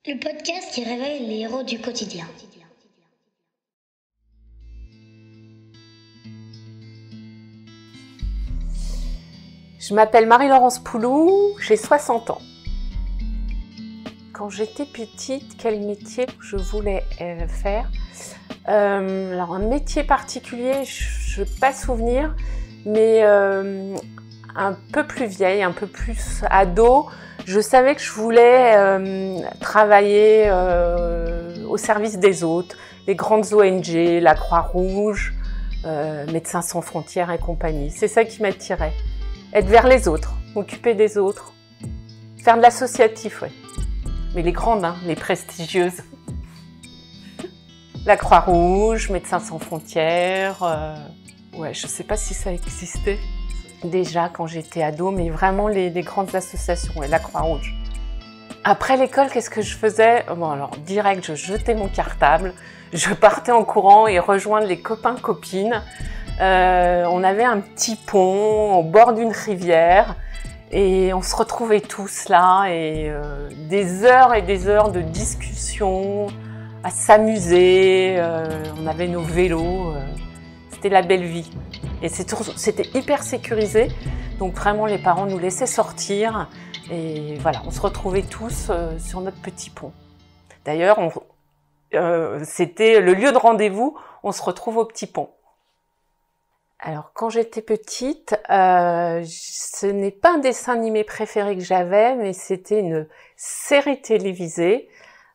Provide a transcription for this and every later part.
Le podcast qui réveille les héros du quotidien. Je m'appelle Marie-Laurence Poulou, j'ai 60 ans. Quand j'étais petite, quel métier je voulais faire? Alors un métier particulier, je n'ai pas souvenir, mais un peu plus vieille, un peu plus ado, je savais que je voulais travailler au service des autres, les grandes ONG, la Croix-Rouge, Médecins sans frontières et compagnie. C'est ça qui m'attirait. Être vers les autres, m'occuper des autres, faire de l'associatif, ouais. Mais les grandes, hein, les prestigieuses. La Croix-Rouge, Médecins sans frontières, ouais, je sais pas si ça existait déjà quand j'étais ado, mais vraiment les grandes associations, ouais, la Croix-Rouge. Après l'école, qu'est-ce que je faisais? Bon, alors direct, je jetais mon cartable, je partais en courant et rejoindre les copains-copines. On avait un petit pont au bord d'une rivière et on se retrouvait tous là et des heures et des heures de discussion, à s'amuser, on avait nos vélos, c'était la belle vie. Et c'était hyper sécurisé, donc vraiment les parents nous laissaient sortir et voilà, on se retrouvait tous sur notre petit pont. D'ailleurs, c'était le lieu de rendez-vous, on se retrouve au petit pont. Alors, quand j'étais petite, ce n'est pas un dessin animé préféré que j'avais, mais c'était une série télévisée.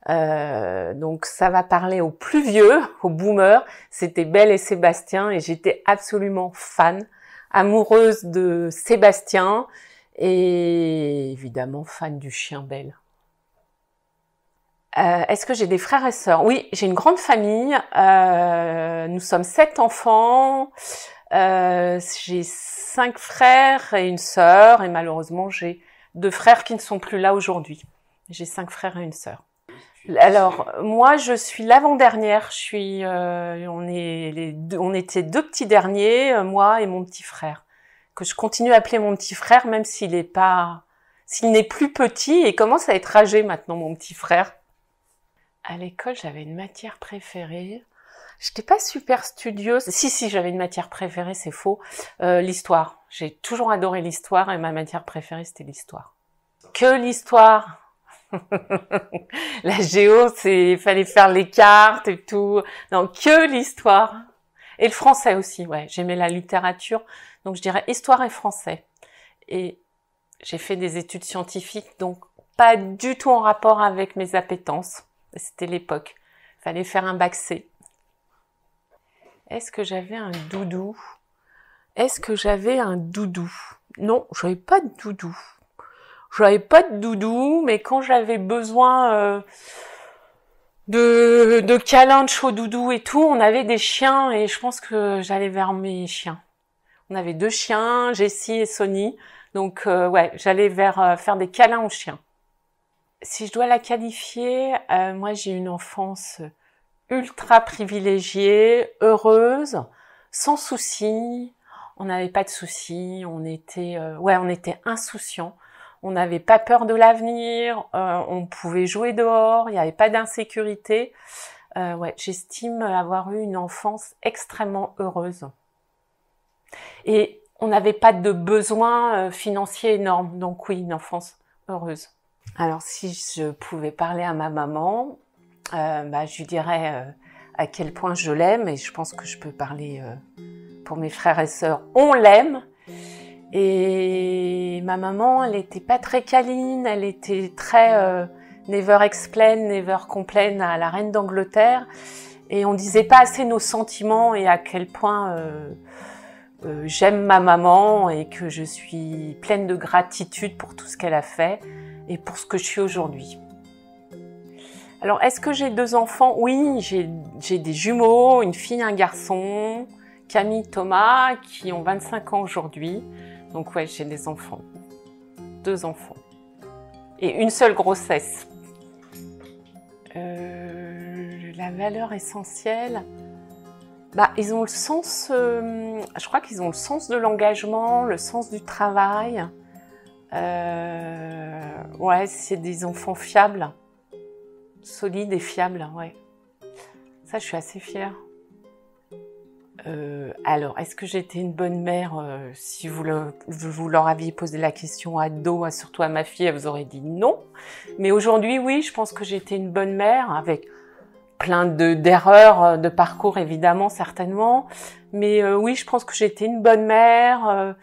Donc, ça va parler aux plus vieux, aux boomers. C'était Belle et Sébastien et j'étais absolument fan, amoureuse de Sébastien et évidemment fan du chien Belle. Est-ce que j'ai des frères et sœurs? Oui, j'ai une grande famille. Nous sommes 7 enfants. J'ai 5 frères et une sœur et malheureusement j'ai 2 frères qui ne sont plus là aujourd'hui. J'ai 5 frères et une sœur. Alors moi je suis l'avant-dernière. On était 2 petits derniers, moi et mon petit frère, que je continue à appeler mon petit frère même s'il n'est plus petit et commence à être âgé maintenant mon petit frère. À l'école j'avais une matière préférée. J'étais pas super studieuse. Si, j'avais une matière préférée, c'est faux. L'histoire. J'ai toujours adoré l'histoire et ma matière préférée, c'était l'histoire. Que l'histoire. La géo, fallait faire les cartes et tout. Non, que l'histoire. Et le français aussi, ouais. J'aimais la littérature. Donc, je dirais histoire et français. Et j'ai fait des études scientifiques, donc pas du tout en rapport avec mes appétences. C'était l'époque. Fallait faire un bac C. Est-ce que j'avais un doudou? Non, j'avais pas de doudou. Mais quand j'avais besoin de câlins, de chaud doudou et tout, on avait des chiens et je pense que j'allais vers mes chiens. On avait 2 chiens, Jessie et Sonny. Donc ouais, j'allais vers faire des câlins aux chiens. Si je dois la qualifier, moi j'ai une enfance ultra privilégiée, heureuse, sans soucis. On n'avait pas de soucis, on était insouciants. On n'avait pas peur de l'avenir, on pouvait jouer dehors, il n'y avait pas d'insécurité. J'estime avoir eu une enfance extrêmement heureuse. Et on n'avait pas de besoins financiers énormes, donc oui, une enfance heureuse. Alors si je pouvais parler à ma maman, je lui dirais à quel point je l'aime et je pense que je peux parler pour mes frères et sœurs. On l'aime et ma maman, elle était pas très câline, elle était très never explain, never complain à la reine d'Angleterre et on disait pas assez nos sentiments et à quel point j'aime ma maman et que je suis pleine de gratitude pour tout ce qu'elle a fait et pour ce que je suis aujourd'hui. Alors, est-ce que j'ai 2 enfants? Oui, j'ai des jumeaux, une fille, un garçon, Camille, Thomas, qui ont 25 ans aujourd'hui. Donc ouais, j'ai des enfants. 2 enfants. Et une seule grossesse. La valeur essentielle, ils ont le sens, je crois qu'ils ont le sens de l'engagement, le sens du travail. Ouais, c'est des enfants fiables. solide et fiable, ouais. Ça, je suis assez fière. Alors, est-ce que j'étais une bonne mère? Si vous leur aviez posé la question à dos, surtout à ma fille, elle vous aurait dit non. Mais aujourd'hui, oui, je pense que j'étais une bonne mère, avec plein d'erreurs de parcours, évidemment, certainement. Mais oui, je pense que j'étais une bonne mère.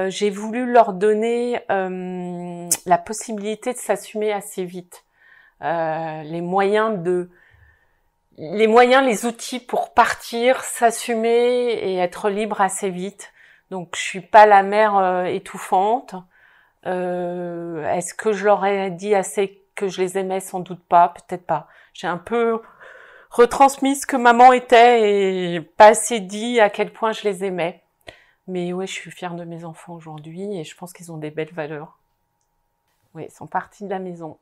J'ai voulu leur donner la possibilité de s'assumer assez vite. Les moyens, les outils pour partir, s'assumer et être libre assez vite. Donc, je suis pas la mère étouffante. Est-ce que je leur ai dit assez que je les aimais? Sans doute pas, peut-être pas. J'ai un peu retransmis ce que maman était et pas assez dit à quel point je les aimais. Mais ouais, je suis fière de mes enfants aujourd'hui et je pense qu'ils ont des belles valeurs. Oui, ils sont partis de la maison.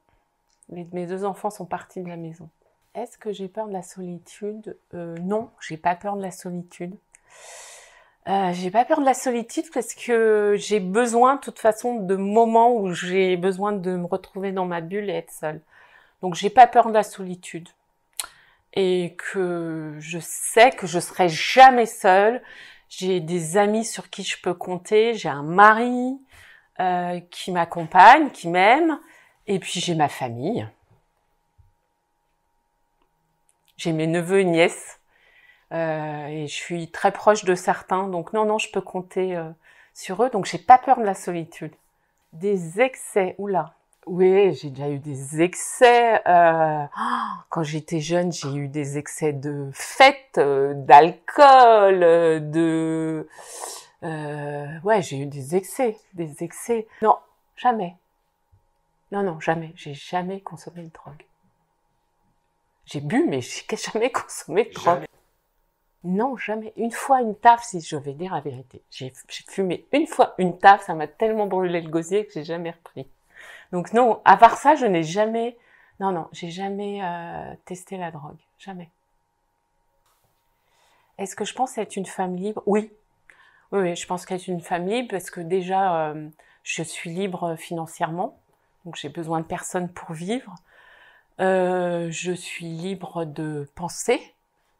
Mes 2 enfants sont partis de la maison. Est-ce que j'ai peur de la solitude? Non, j'ai pas peur de la solitude. J'ai pas peur de la solitude parce que j'ai besoin, de toute façon, de moments où j'ai besoin de me retrouver dans ma bulle et être seule. Donc, j'ai pas peur de la solitude. Et que je sais que je serai jamais seule. J'ai des amis sur qui je peux compter. J'ai un mari qui m'accompagne, qui m'aime. Et puis, j'ai ma famille. J'ai mes neveux et nièces et je suis très proche de certains, donc non, je peux compter sur eux, donc j'ai pas peur de la solitude. Des excès, oula, oui, j'ai déjà eu des excès. Quand j'étais jeune, j'ai eu des excès de fêtes, d'alcool, ouais, j'ai eu des excès. Non, jamais. Non, jamais. J'ai jamais consommé de drogue. J'ai bu, mais j'ai jamais consommé de drogue. Non, jamais. Une fois une taf, si je vais dire la vérité. J'ai fumé une fois une taf, ça m'a tellement brûlé le gosier que j'ai jamais repris. Donc non, à part ça, je n'ai jamais... Non, j'ai jamais testé la drogue. Jamais. Est-ce que je pense être une femme libre? Oui. Oui, je pense qu'être une femme libre parce que déjà, je suis libre financièrement. Donc j'ai besoin de personne pour vivre. Je suis libre de penser,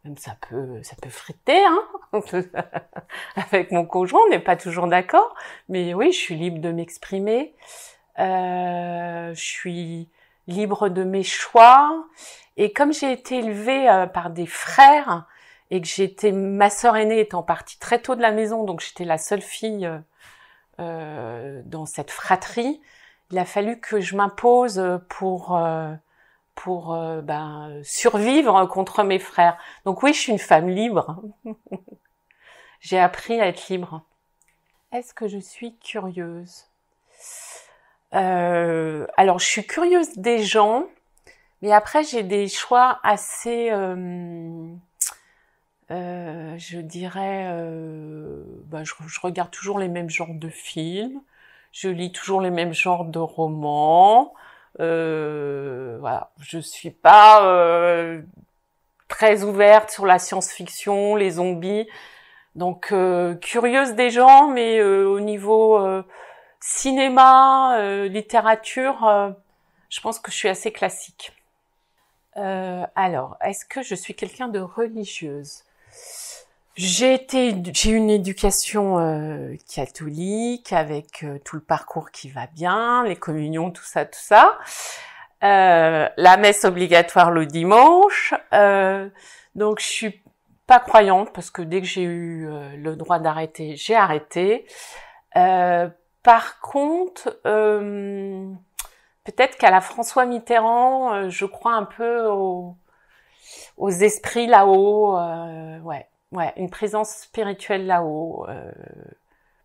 même ça peut friter, hein. Avec mon conjoint, on n'est pas toujours d'accord, mais oui, je suis libre de m'exprimer. Je suis libre de mes choix. Et comme j'ai été élevée par des frères et que ma sœur aînée étant partie très tôt de la maison, donc j'étais la seule fille dans cette fratrie, il a fallu que je m'impose pour survivre contre mes frères. Donc oui, je suis une femme libre. J'ai appris à être libre. Est-ce que je suis curieuse? Alors, je suis curieuse des gens, mais après, j'ai des choix assez, je dirais, je regarde toujours les mêmes genres de films, je lis toujours les mêmes genres de romans. Voilà, je suis pas très ouverte sur la science-fiction, les zombies, donc curieuse des gens, mais au niveau cinéma, littérature, je pense que je suis assez classique. Alors, est-ce que je suis quelqu'un de religieuse? J'ai eu une éducation catholique avec tout le parcours qui va bien, les communions, tout ça. La messe obligatoire le dimanche. Donc je suis pas croyante parce que dès que j'ai eu le droit d'arrêter, j'ai arrêté. Par contre, peut-être qu'à la François Mitterrand, je crois un peu aux esprits là-haut. Ouais, une présence spirituelle là-haut,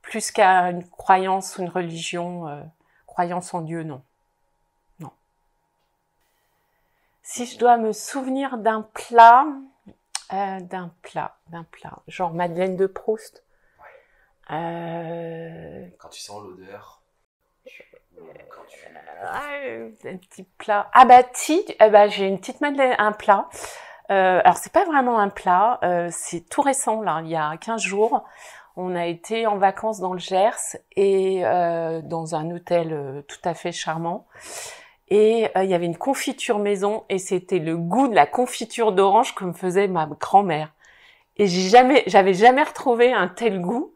plus qu'à une croyance ou une religion, croyance en Dieu, non. Si je dois me souvenir d'un plat, genre Madeleine de Proust. Ouais. Quand tu sens l'odeur. Un petit plat. J'ai une petite Madeleine, un plat. Alors c'est pas vraiment un plat, c'est tout récent là, il y a 15 jours. On a été en vacances dans le Gers et dans un hôtel tout à fait charmant. Et il y avait une confiture maison et c'était le goût de la confiture d'orange que me faisait ma grand-mère. Et j'avais jamais retrouvé un tel goût.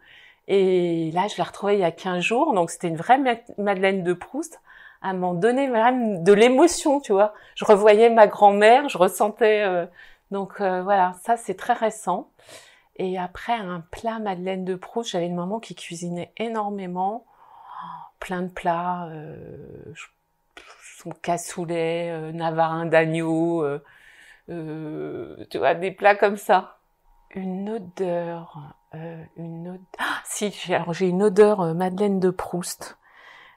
Et là, je l'ai retrouvée il y a 15 jours. Donc, c'était une vraie Madeleine de Proust. Elle m'en donnait même de l'émotion, tu vois. Je revoyais ma grand-mère, je ressentais... voilà, ça, c'est très récent. Et après, un plat Madeleine de Proust, j'avais une maman qui cuisinait énormément. Plein de plats, son cassoulet, navarin d'agneau, tu vois, des plats comme ça. Une odeur... Ah, si, j'ai une odeur Madeleine de Proust.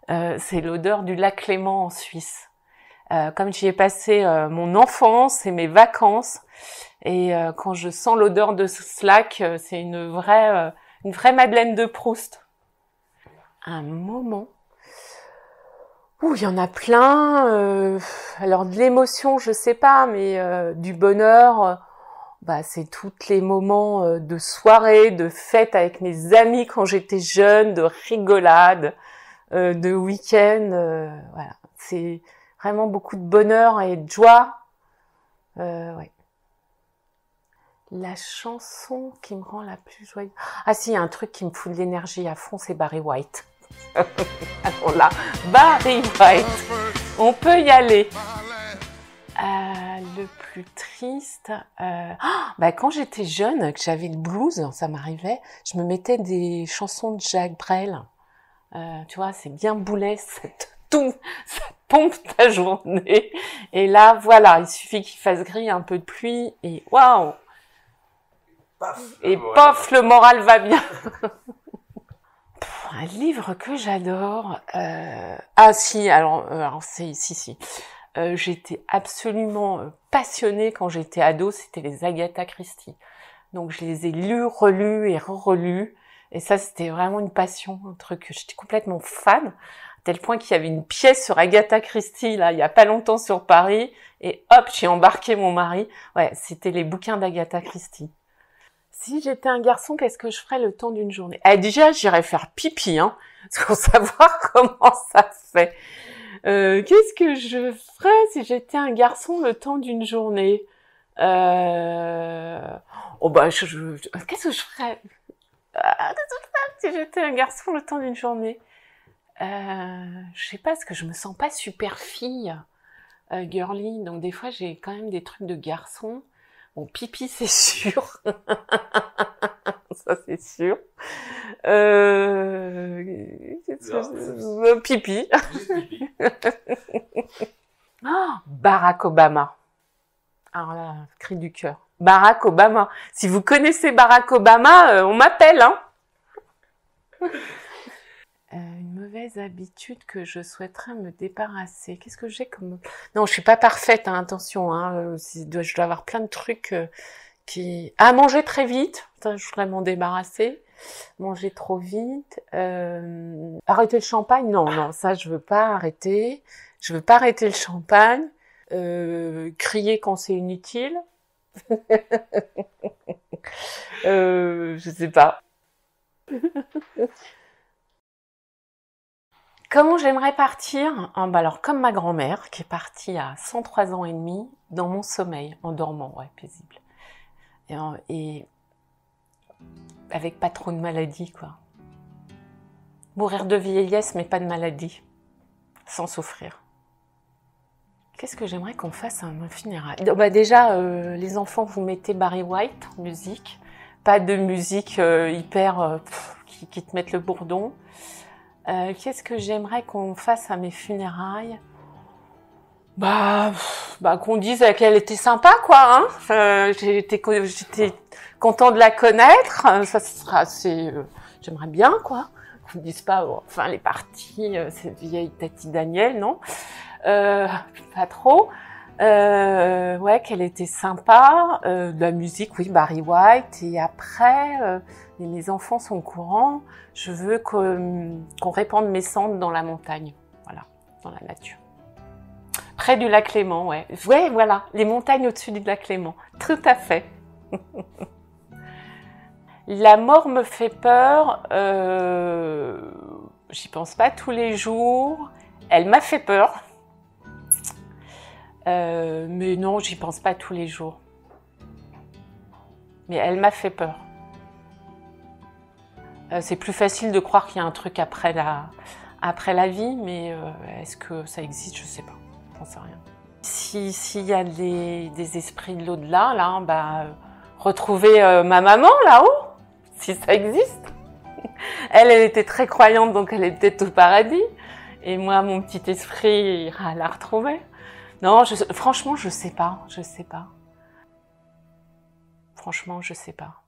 C'est l'odeur du lac Léman en Suisse. Comme j'y ai passé mon enfance et mes vacances, et quand je sens l'odeur de ce lac, c'est une vraie Madeleine de Proust. Un moment où il y en a plein. Alors de l'émotion, je sais pas, mais du bonheur. C'est tous les moments de soirée, de fête avec mes amis quand j'étais jeune, de rigolade, de week-end. Voilà, c'est vraiment beaucoup de bonheur et de joie. Ouais. La chanson qui me rend la plus joyeuse. Ah si, il y a un truc qui me fout de l'énergie à fond, c'est Barry White. Alors là, Barry White, on peut y aller. Le plus triste, quand j'étais jeune, que j'avais le blues, ça m'arrivait, je me mettais des chansons de Jacques Brel. Tu vois, c'est bien boulet, ça pompe ta journée. Et là, voilà, il suffit qu'il fasse gris, un peu de pluie, et waouh! Et pof, le moral va bien. Un livre que j'adore. Ah si, alors si. J'étais absolument passionnée quand j'étais ado, c'était les Agatha Christie. Donc je les ai lus, relus et re-relus. Et ça, c'était vraiment une passion, un truc, j'étais complètement fan, à tel point qu'il y avait une pièce sur Agatha Christie, là, il y a pas longtemps sur Paris, et hop, j'ai embarqué mon mari. Ouais, c'était les bouquins d'Agatha Christie. Si j'étais un garçon, qu'est-ce que je ferais le temps d'une journée? Déjà, j'irais faire pipi, pour savoir comment ça se fait. Qu'est-ce que je ferais si j'étais un garçon le temps d'une journée? Qu'est-ce que je ferais si j'étais un garçon le temps d'une journée? Je sais pas, parce que je me sens pas super fille, girly, donc des fois j'ai quand même des trucs de garçon. Bon, pipi, c'est sûr. Ça, c'est sûr. Pipi. Barack Obama. Alors là, cri du cœur. Barack Obama. Si vous connaissez Barack Obama, on m'appelle, Une mauvaise habitude que je souhaiterais me débarrasser. Qu'est-ce que j'ai comme... Non, je suis pas parfaite, attention, je dois avoir plein de trucs qui... Ah, manger très vite, je voudrais m'en débarrasser. Manger trop vite. Arrêter le champagne, non, ça je veux pas arrêter. Je veux pas arrêter le champagne. Crier quand c'est inutile. Je sais pas. Comment j'aimerais partir? Alors, comme ma grand-mère, qui est partie à 103 ans et demi, dans mon sommeil, en dormant, ouais, paisible. Et avec pas trop de maladies, quoi. Mourir de vieillesse, mais pas de maladie. Sans souffrir. Qu'est-ce que j'aimerais qu'on fasse à un funérail? Déjà, les enfants, vous mettez Barry White, musique. Pas de musique hyper... qui te mettent le bourdon. Qu'est-ce que j'aimerais qu'on fasse à mes funérailles? Qu'on dise qu'elle était sympa, quoi, j'étais content de la connaître. Ça sera assez... j'aimerais bien, quoi. Qu'on ne dise pas, elle est partie, cette vieille Tati Daniel, non. Pas trop. Qu'elle était sympa. De la musique, oui, Barry White. Et après, mes enfants sont au courant. Je veux qu'on répande mes cendres dans la montagne. Voilà, dans la nature. Près du lac Léman, ouais. Ouais, voilà, les montagnes au-dessus du lac Léman. Tout à fait. La mort me fait peur. J'y pense pas tous les jours. Elle m'a fait peur. Mais non, j'y pense pas tous les jours. Mais elle m'a fait peur. C'est plus facile de croire qu'il y a un truc après la vie, mais est-ce que ça existe? Je sais pas, j'en sais rien. S'il y a des esprits de l'au-delà, là, bah, retrouver ma maman là-haut, si ça existe. Elle était très croyante, donc elle est peut-être au paradis. Et moi, mon petit esprit ira la retrouver. Non, franchement, je sais pas. Franchement, je sais pas.